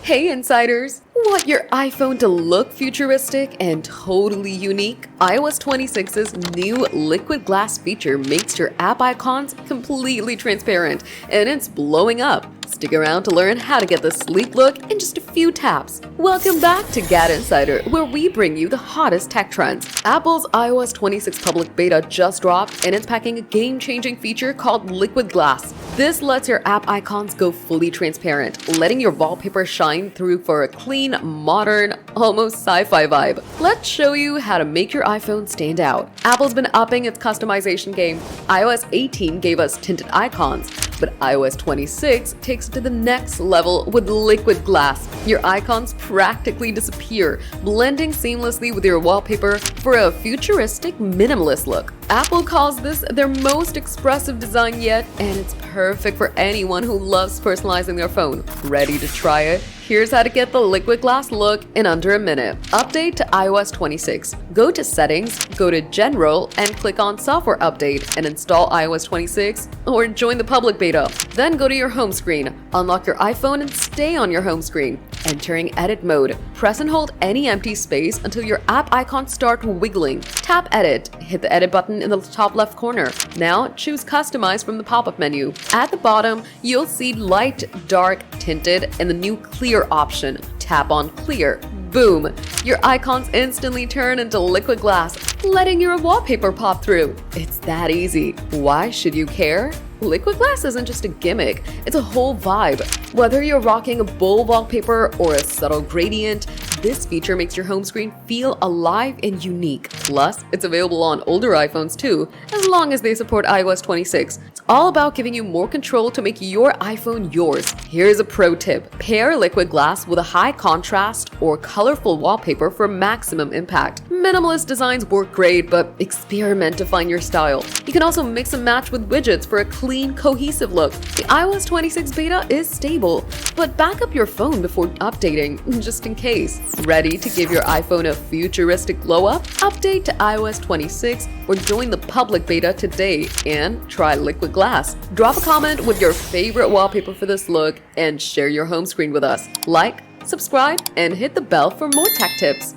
Hey insiders! Want your iPhone to look futuristic and totally unique? iOS 26's new liquid glass feature makes your app icons completely transparent, and it's blowing up. Stick around to learn how to get the sleek look in just a few taps. Welcome back to GadInsider, where we bring you the hottest tech trends. Apple's iOS 26 public beta just dropped, and it's packing a game-changing feature called liquid glass. This lets your app icons go fully transparent, letting your wallpaper shine through for a clean, modern, almost sci-fi vibe. Let's show you how to make your iPhone stand out. Apple's been upping its customization game. iOS 18 gave us tinted icons, but iOS 26 takes it to the next level with liquid glass. Your icons practically disappear, blending seamlessly with your wallpaper for a futuristic minimalist look. Apple calls this their most expressive design yet, and it's perfect for anyone who loves personalizing their phone. Ready to try it? Here's how to get the liquid glass look in under a minute. Update to iOS 26. Go to Settings, go to General, and click on Software Update and install iOS 26 or join the public beta. Then go to your home screen, unlock your iPhone and stay on your home screen. Entering Edit mode. Press and hold any empty space until your app icons start wiggling. Tap Edit. Hit the Edit button in the top left corner. Now choose Customize from the pop-up menu. At the bottom, you'll see Light, Dark, Tinted, and the new Clear option. Tap on Clear. Boom! Your icons instantly turn into liquid glass, letting your wallpaper pop through. It's that easy. Why should you care? Liquid glass isn't just a gimmick, it's a whole vibe. Whether you're rocking a bold wallpaper or a subtle gradient, this feature makes your home screen feel alive and unique. Plus, it's available on older iPhones too, as long as they support iOS 26. It's all about giving you more control to make your iPhone yours. Here's a pro tip. Pair liquid glass with a high contrast or colorful wallpaper for maximum impact. Minimalist designs work great, but experiment to find your style. You can also mix and match with widgets for a clean, cohesive look. The iOS 26 beta is stable, but back up your phone before updating, just in case. Ready to give your iPhone a futuristic glow up? Update to iOS 26 or join the public beta today and try liquid glass. Drop a comment with your favorite wallpaper for this look and share your home screen with us. Like, subscribe, and hit the bell for more tech tips.